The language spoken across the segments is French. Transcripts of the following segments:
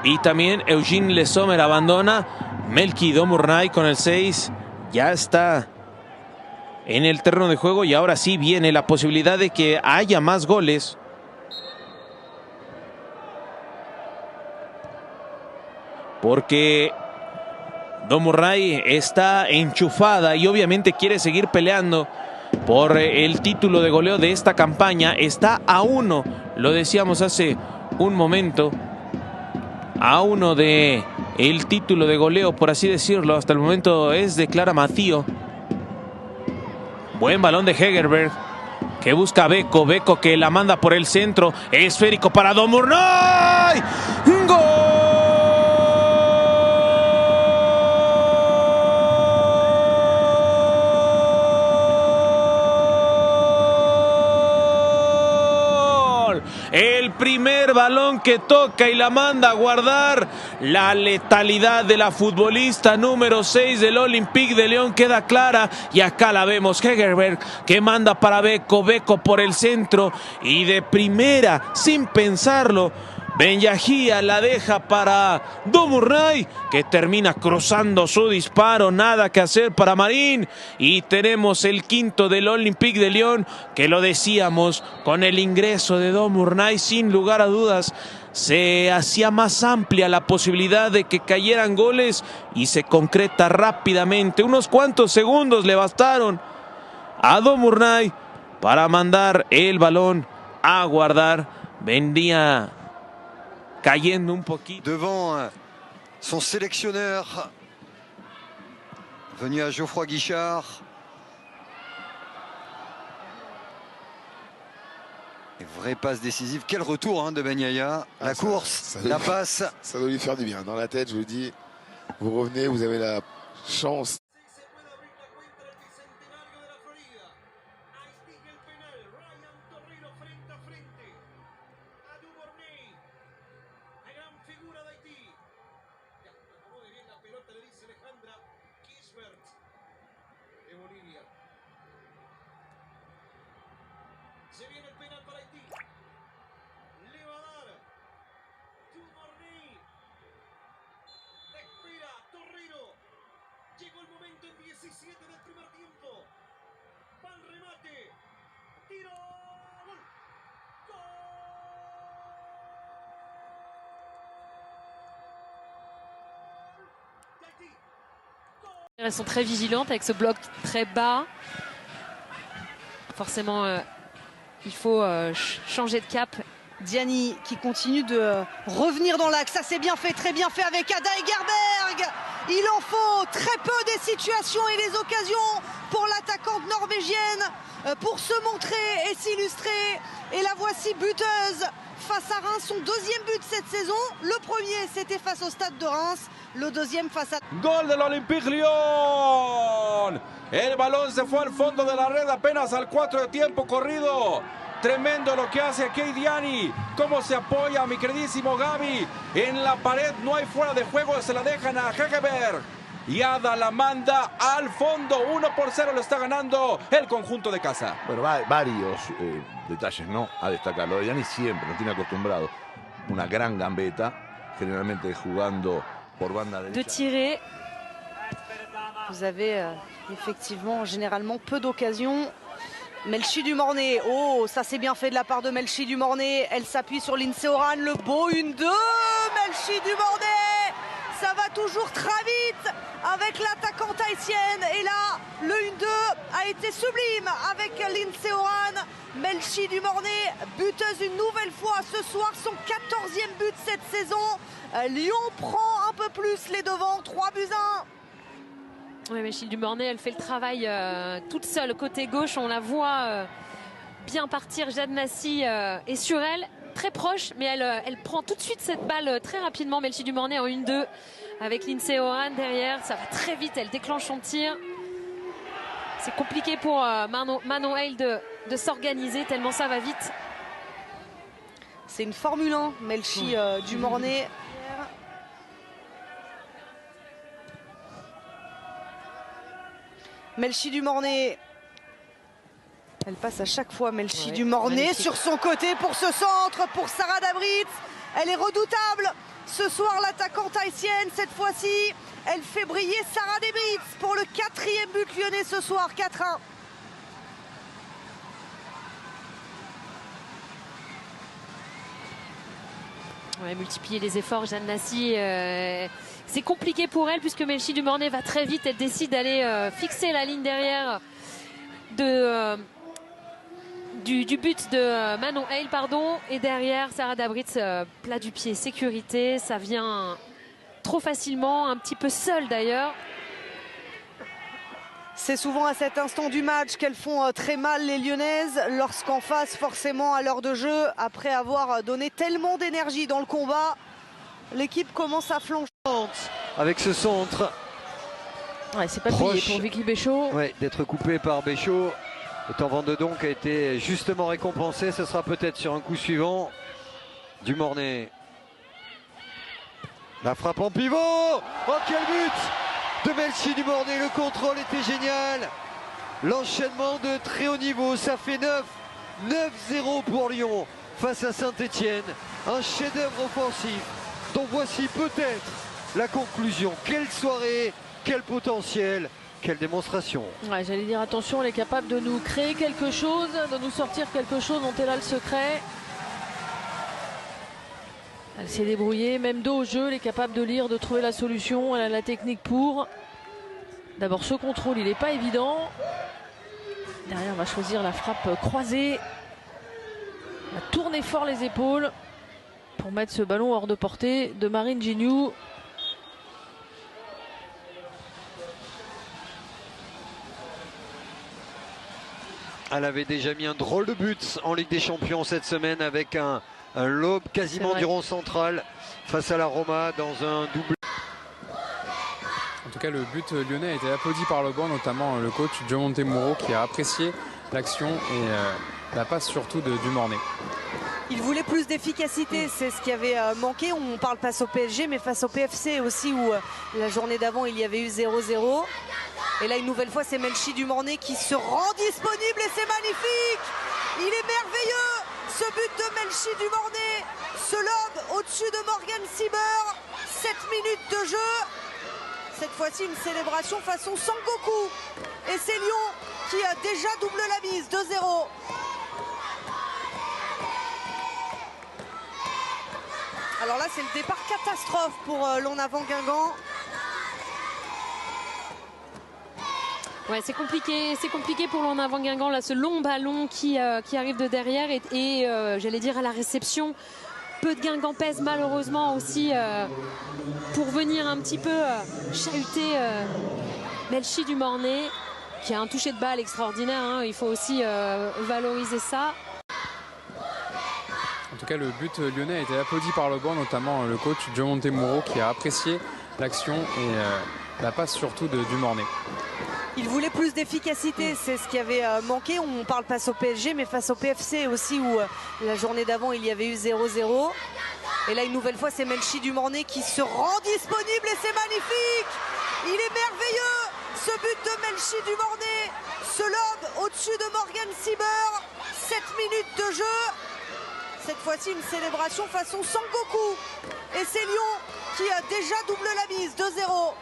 Y también Eugene Le Sommer abandona. Melki Domurnay con el 6 ya está en el terreno de juego y ahora sí viene la posibilidad de que haya más goles. Porque Domurnay está enchufada y obviamente quiere seguir peleando por el título de goleo de esta campaña. Está a 1, lo decíamos hace un momento, a 1 de el título de goleo, por así decirlo. Hasta el momento es de Clara Matío. Buen balón de Hegerberg, que busca a Beko. Beko que la manda por el centro. Esférico para Domurnay. ¡Gol! El primer balón que toca y la manda a guardar. La letalidad de la futbolista número 6 del Olympique de Lyon queda clara. Y acá la vemos, Hegerberg, que manda para Beko. Beko por el centro y de primera, sin pensarlo, Ben Yahia la deja para Domurnay, que termina cruzando su disparo. Nada que hacer para Marín. Y tenemos el quinto del Olympique de Lyon, que lo decíamos, con el ingreso de Domurnay, sin lugar a dudas, se hacía más amplia la posibilidad de que cayeran goles y se concreta rápidamente. Unos cuantos segundos le bastaron a Domurnay para mandar el balón a guardar. Vendía cayendo un poquito. Devant son sélectionneur, venu à Geoffroy Guichard. Et vraie passe décisive. Quel retour de Ben Yahia. La course, la passe. Ça doit lui faire du bien. Dans la tête, je vous dis, vous revenez, vous avez la chance. Se viene el penal para Haití. Le va a dar Dumornay. Espera Torreiro. Llegó el momento en 17 del primer tiempo. Va al remate. Tiro. Gol. Gol de Haití. Elles sont très vigilantes avec ce bloc très bas. Forcément, il faut changer de cap. Diani qui continue de revenir dans l'axe. Ça c'est bien fait, très bien fait avec Ada Egerberg. Il en faut très peu des situations et des occasions pour l'attaquante norvégienne pour se montrer et s'illustrer. Et la voici buteuse face à Reims, son deuxième but cette saison. Le premier c'était face au Stade de Reims, le deuxième face à... Gol del Olympique Lyon. El balón se fue al fondo de la red apenas al 4 de tiempo corrido. Tremendo lo que hace aquí Diani. Cómo se apoya mi queridísimo Gaby. En la pared no hay fuera de juego. Se la dejan a Hegerberg. Y Ada la manda al fondo. 1-0 lo está ganando el conjunto de casa. Bueno, varios detalles, ¿no? A destacar. Lo de Diani siempre nos tiene acostumbrado. Una gran gambeta. Generalmente jugando por banda derecha. De tirer. Vous avez effectivement généralement peu d'occasions. Melchi Dumornay, oh ça c'est bien fait de la part de Melchi Dumornay. Elle s'appuie sur Lindsey Horan, le beau 1-2. Melchi Dumornay, ça va toujours très vite avec l'attaquante haïtienne. Et là, le 1-2 a été sublime avec Lindsey Horan. Melchi Dumornay, buteuse une nouvelle fois ce soir, son 14e but cette saison. Lyon prend un peu plus les devants, 3-1. Oui, Melchi Dumornay, elle fait le travail toute seule côté gauche. On la voit bien partir. Jade Nassi est sur elle, très proche, mais elle prend tout de suite cette balle très rapidement. Melchi Dumornay en 1-2 avec Lindsey Horan derrière. Ça va très vite, elle déclenche son tir. C'est compliqué pour Manon Hale de s'organiser tellement ça va vite. C'est une Formule 1, Melchi Dumornay. Melchi Dumornay, elle passe à chaque fois Melchi Dumornay sur son côté pour ce centre, pour Sarah Dabritz. Elle est redoutable. Ce soir, l'attaquante haïtienne, cette fois-ci, elle fait briller Sarah Debritz pour le 4e but lyonnais ce soir, 4-1. Ouais, multiplier les efforts, Jeanne Nassy, c'est compliqué pour elle puisque Melchi Dumornay va très vite. Elle décide d'aller fixer la ligne derrière du but de Manon Hale, pardon. Et derrière, Sarah Debritz, plat du pied, sécurité. Ça vient trop facilement, un petit peu seule d'ailleurs. C'est souvent à cet instant du match qu'elles font très mal les Lyonnaises, lorsqu'en face, forcément à l'heure de jeu, après avoir donné tellement d'énergie dans le combat, l'équipe commence à flancher. Avec ce centre. Ouais, c'est pas payé pour Vicky Béchot. Ouais, d'être coupé par Béchot. Le temps Vandedonk a été justement récompensé. Ce sera peut-être sur un coup suivant. Dumornay. La frappe en pivot. Oh, quel but de Melchi Dumornay. Le contrôle était génial. L'enchaînement de très haut niveau. Ça fait 9-0 pour Lyon face à Saint-Etienne. Un chef-d'œuvre offensif dont voici peut-être la conclusion. Quelle soirée, quel potentiel, quelle démonstration. Ouais, j'allais dire attention, elle est capable de nous créer quelque chose, de nous sortir quelque chose dont elle a le secret. Elle s'est débrouillée, même dos au jeu, elle est capable de lire, de trouver la solution, elle a la technique pour. D'abord ce contrôle, il n'est pas évident. Derrière, on va choisir la frappe croisée. Elle va tourner fort les épaules pour mettre ce ballon hors de portée de Marine Gignoux. Elle avait déjà mis un drôle de but en Ligue des Champions cette semaine avec un lob quasiment du rond central face à la Roma dans un double. En tout cas, le but lyonnais a été applaudi par le banc, notamment le coach Joe Montemuro qui a apprécié l'action et la passe surtout de Dumornay. Il voulait plus d'efficacité, c'est ce qui avait manqué. On parle face au PSG, mais face au PFC aussi, où la journée d'avant, il y avait eu 0-0. Et là, une nouvelle fois, c'est Melchi Dumornay qui se rend disponible et c'est magnifique. Il est merveilleux, ce but de Melchi Dumornay. Ce lob au-dessus de Morgan Sieber. 7 minutes de jeu. Cette fois-ci, une célébration façon Sangoku. Et c'est Lyon qui a déjà double la mise, 2-0. Alors là, c'est le départ catastrophe pour l'On Avant Guingamp. Ouais, c'est compliqué pour l'On Avant Guingamp, là, ce long ballon qui arrive de derrière et j'allais dire à la réception. Peu de Guingamp pèse malheureusement aussi pour venir un petit peu chahuter Melchi Dumornay, qui a un toucher de balle extraordinaire, hein. Il faut aussi valoriser ça. En tout cas, le but lyonnais a été applaudi par le banc, notamment le coach Joe Montemuro qui a apprécié l'action et la passe surtout de Dumornay. Il voulait plus d'efficacité, c'est ce qui avait manqué. On parle face au PSG, mais face au PFC aussi, où la journée d'avant, il y avait eu 0-0. Et là, une nouvelle fois, c'est Melchi Dumornay qui se rend disponible et c'est magnifique. Il est merveilleux, ce but de Melchi Dumornay. Ce lob au-dessus de Morgan Sieber. 7 minutes de jeu. Cette fois-ci, une célébration façon Sangoku. Et c'est Lyon qui a déjà double la mise, 2-0.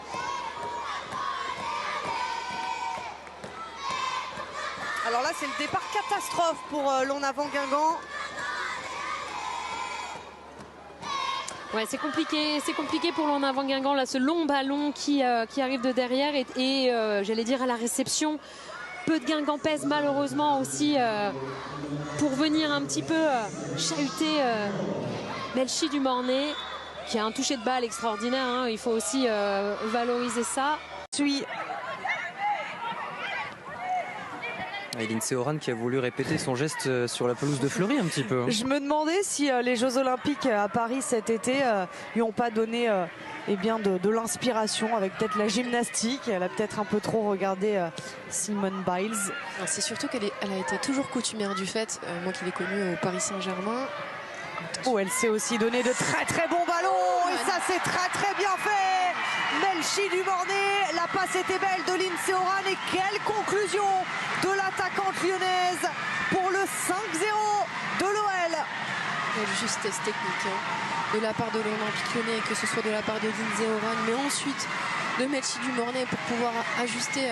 Alors là, c'est le départ catastrophe pour l'On Avant Guingamp. Ouais, c'est compliqué pour l'On Avant Guingamp, là, ce long ballon qui arrive de derrière et j'allais dire à la réception. Peu de Guingamp pèse malheureusement aussi pour venir un petit peu chahuter Melchi Dumornay, qui a un toucher de balle extraordinaire, hein. Il faut aussi valoriser ça. Et Lindsey Horan qui a voulu répéter son geste sur la pelouse de Fleury un petit peu. Je me demandais si les Jeux Olympiques à Paris cet été lui ont pas donné eh bien de l'inspiration avec peut-être la gymnastique. Elle a peut-être un peu trop regardé Simone Biles. C'est surtout qu'elle a été toujours coutumière du fait, moi qui l'ai connue au Paris Saint-Germain. Oh, elle s'est aussi donné de très très bons ballons et ça c'est très très bien fait. Melchi Dumornay, la passe était belle de Lindsey Horan et quelle conclusion de l'attaquante lyonnaise pour le 5-0 de l'OL. Quelle justesse technique, hein. de la part de l'Olympique Lyonnais, que ce soit de la part de Lindsay Oran, mais ensuite de Melchi Dumornay pour pouvoir ajuster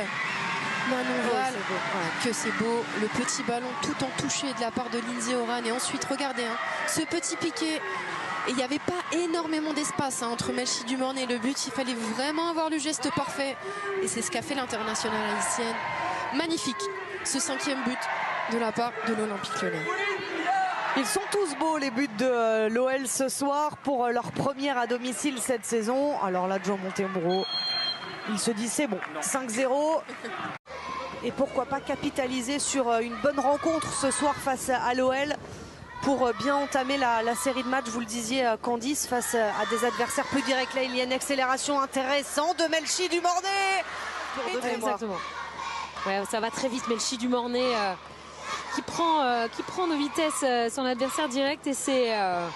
Manon Val. Voilà, que c'est beau, le petit ballon tout en touché de la part de Lindsay Oran, et ensuite regardez ce petit piqué. Et il n'y avait pas énormément d'espace entre Melchi Dumornay et le but. Il fallait vraiment avoir le geste parfait. Et c'est ce qu'a fait l'internationale haïtienne. Magnifique, ce 5e but de la part de l'Olympique Lyonnais. Ils sont tous beaux, les buts de l'OL ce soir pour leur première à domicile cette saison. Alors là, Joe Montemuro, il se dit c'est bon, 5-0. Et pourquoi pas capitaliser sur une bonne rencontre ce soir face à l'OL pour bien entamer la série de matchs, vous le disiez Candice, face à des adversaires plus directs. Là, il y a une accélération intéressante de Melchi Dumornay. Exactement. Ouais, ça va très vite, Melchi Dumornay qui prend de vitesse son adversaire direct, et c'est un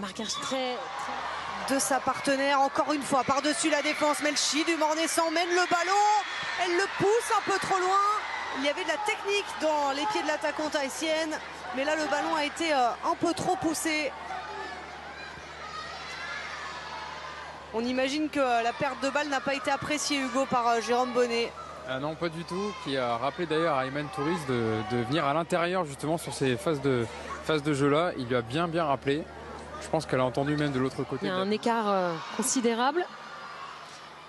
marquage très... De sa partenaire, encore une fois, par-dessus la défense. Melchi Dumornay s'emmène le ballon. Elle le pousse un peu trop loin. Il y avait de la technique dans les pieds de l'attaquante haïtienne, mais là le ballon a été un peu trop poussé. On imagine que la perte de balle n'a pas été appréciée, Hugo, par Jérôme Bonnet. Non, pas du tout, qui a rappelé d'ailleurs à Ayman Touris de venir à l'intérieur justement sur ces phases de jeu là. Il lui a bien rappelé. Je pense qu'elle a entendu même de l'autre côté. Il y a un écart considérable.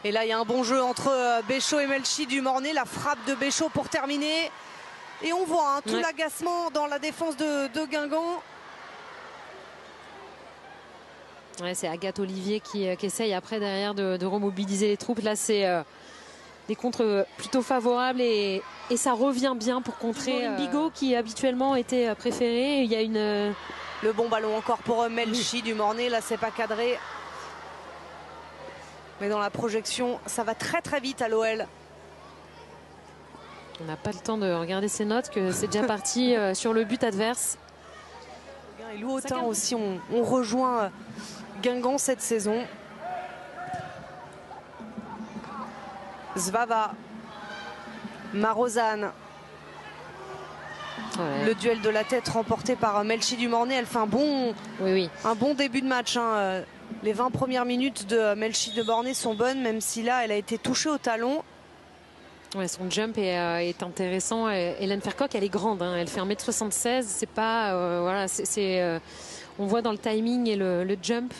Et là, il y a un bon jeu entre Béchot et Melchi Dumornay. La frappe de Béchot pour terminer. Et on voit tout l'agacement dans la défense de Guingamp. Ouais, c'est Agathe Olivier qui essaye après derrière de remobiliser les troupes. Là, c'est des contres plutôt favorables et ça revient bien pour contrer Bigot qui habituellement était préféré. Il y a le bon ballon encore pour Melchi Dumornay. Là, c'est pas cadré. Mais dans la projection, ça va très vite à l'OL. On n'a pas le temps de regarder ses notes, que c'est déjà parti sur le but adverse. Et Louautin aussi, on rejoint Guingamp cette saison. Zvava, Marozane. Ouais. Le duel de la tête remporté par Melchi Dumornay. Elle fait un bon début de match. Les 20 premières minutes de Melchi Dumornay sont bonnes, même si là, elle a été touchée au talon. Ouais, son jump est intéressant. Hélène Fercoq, elle est grande. Elle fait 1m76. C'est pas... on voit dans le timing et le jump.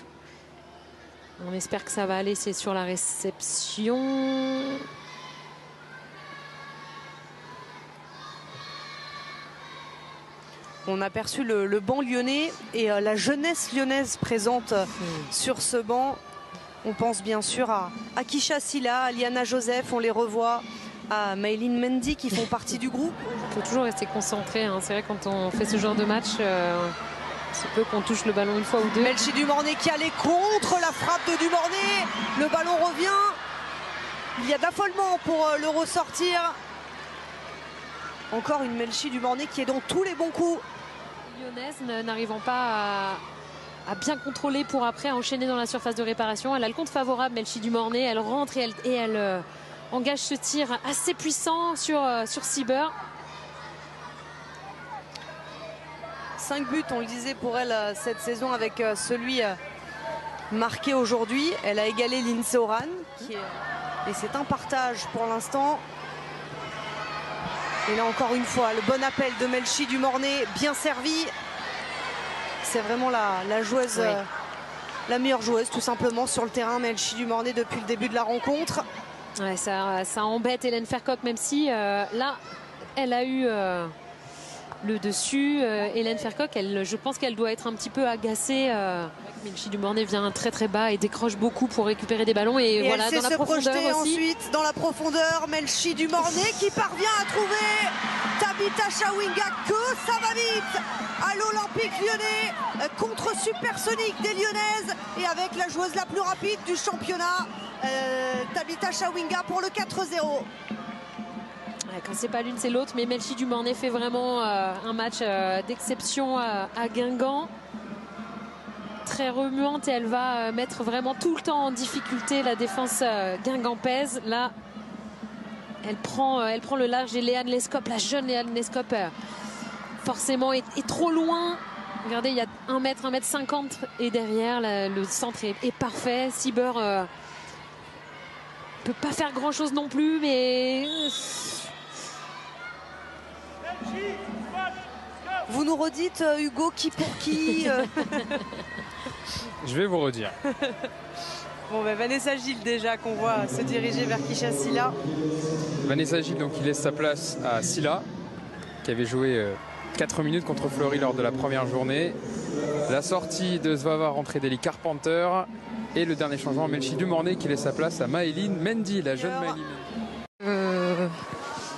On espère que ça va aller. C'est sur la réception. On a aperçu le banc lyonnais et la jeunesse lyonnaise présente sur ce banc. On pense bien sûr à Kisha Silla, à Liana Joseph, on les revoit, à Mayline Mendy qui font partie du groupe. Il faut toujours rester concentré. C'est vrai, quand on fait ce genre de match, c'est peu qu'on touche le ballon une fois ou deux. Melchi Dumornay qui allait contre la frappe de Dumornay. Le ballon revient. Il y a d'affolement pour le ressortir. Encore une Melchi Dumornay qui est dans tous les bons coups. Lyonnaise n'arrivant pas à bien contrôler pour après enchaîner dans la surface de réparation. Elle a le compte favorable, Melchi Dumornay. Elle rentre et elle engage ce tir assez puissant sur Sieber. 5 buts, on le disait, pour elle cette saison, avec celui marqué aujourd'hui. Elle a égalé Lindsay Oran et c'est un partage pour l'instant. Et là encore une fois, le bon appel de Melchi Dumornay, bien servi. C'est vraiment la joueuse, la meilleure joueuse tout simplement sur le terrain, Melchi Dumornay, depuis le début de la rencontre. Ouais, ça embête Hélène Fercoq, même si là, elle a eu le dessus. Hélène Fercoq, je pense qu'elle doit être un petit peu agacée. Melchi Dumornay vient très bas et décroche beaucoup pour récupérer des ballons. Et voilà, elle dans la profondeur aussi. Ensuite, dans la profondeur, Melchi Dumornay qui parvient à trouver Tabitha Chawinga. Que ça va vite à l'Olympique Lyonnais, contre Supersonique des Lyonnaises et avec la joueuse la plus rapide du championnat, Tabitha Chawinga pour le 4-0. Quand c'est pas l'une, c'est l'autre. Mais Melchi Dumornay fait vraiment un match d'exception à Guingamp. Très remuante, et elle va mettre vraiment tout le temps en difficulté la défense guingampaise. Là, elle prend le large, et Léane Lescope, la jeune Léane Lescope, forcément est trop loin. Regardez, il y a 1 mètre, 1m50 et derrière, le centre est parfait. Sieber peut pas faire grand chose non plus, mais Vous nous redites, Hugo, qui pour qui Je vais vous redire. Bon, ben, Vanessa Gilles déjà qu'on voit se diriger vers Keisha Sylla. Vanessa Gilles, donc, il laisse sa place à Sylla, qui avait joué 4 minutes contre Fleury lors de la première journée. La sortie de Svava, rentrée d'Eli Carpenter. Et le dernier changement, Melchi Dumornay qui laisse sa place à Maëline Mendy, la jeune Maëline Mendy.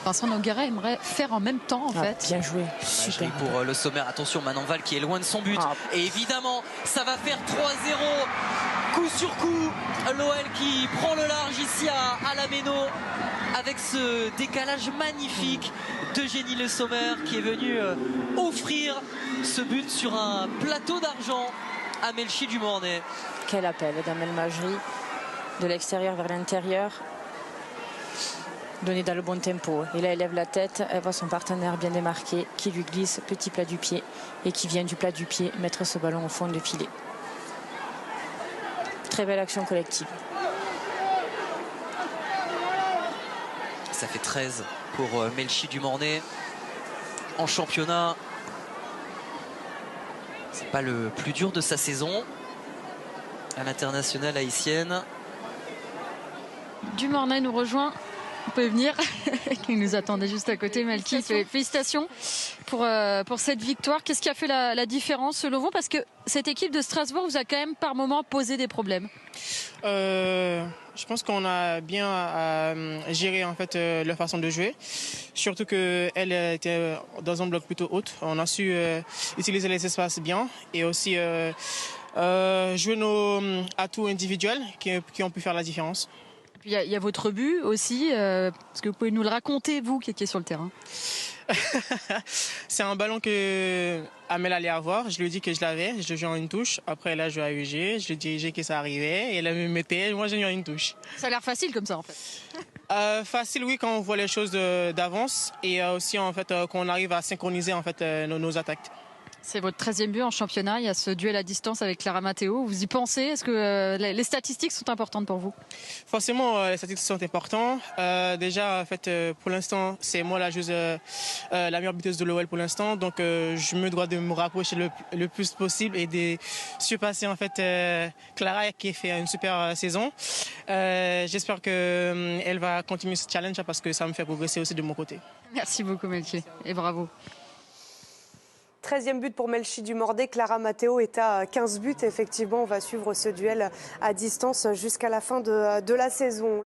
Vincent Noguera aimerait faire en même temps en fait. Bien joué. Super. Pour le sommaire, attention, Manenval qui est loin de son but. Et évidemment, ça va faire 3-0. Coup sur coup, l'OL qui prend le large ici à la Méno avec ce décalage magnifique d'Eugénie Le Sommer qui est venu offrir ce but sur un plateau d'argent à Melchi Dumornay. Quel appel d'Amel Majri de l'extérieur vers l'intérieur. Donné dans le bon tempo. Et là, elle lève la tête, elle voit son partenaire bien démarqué qui lui glisse petit plat du pied et qui vient du plat du pied mettre ce ballon au fond de filet. Très belle action collective. Ça fait 13 pour Melchi Dumornay en championnat. C'est pas le plus dur de sa saison à l'international haïtienne. Dumornay nous rejoint. Vous pouvez venir. Il nous attendait juste à côté. Melchi, félicitations pour cette victoire. Qu'est-ce qui a fait la différence selon vous? Parce que cette équipe de Strasbourg vous a quand même par moments posé des problèmes. Je pense qu'on a bien géré en fait leur façon de jouer. Surtout qu'elle était dans un bloc plutôt haut. On a su utiliser les espaces bien et aussi jouer nos atouts individuels qui ont pu faire la différence. Il y a votre but aussi, est-ce que vous pouvez nous le raconter, vous qui étiez sur le terrain? C'est un ballon que Amel allait avoir. Je lui ai dit que je l'avais, je le joue en une touche. Après, elle a joué à UG, je lui ai dit à UG que ça arrivait. Et elle me mettait, moi j'ai mis en une touche. Ça a l'air facile comme ça en fait. Facile, oui, quand on voit les choses d'avance. Et aussi en fait quand on arrive à synchroniser en fait nos attaques. C'est votre 13e but en championnat. Il y a ce duel à distance avec Clara Matteo. Vous y pensez? Est-ce que les statistiques sont importantes pour vous? Forcément, les statistiques sont importantes. Déjà, en fait, pour l'instant, c'est moi la joueuse, la meilleure buteuse de l'OL pour l'instant. Donc, je me dois de me rapprocher le plus possible et de surpasser en fait Clara qui a fait une super saison. J'espère qu'elle va continuer ce challenge parce que ça me fait progresser aussi de mon côté. Merci beaucoup, Melchi, et bravo. 13e but pour Melchi Dumornay. Clara Matteo est à 15 buts. Effectivement, on va suivre ce duel à distance jusqu'à la fin de la saison.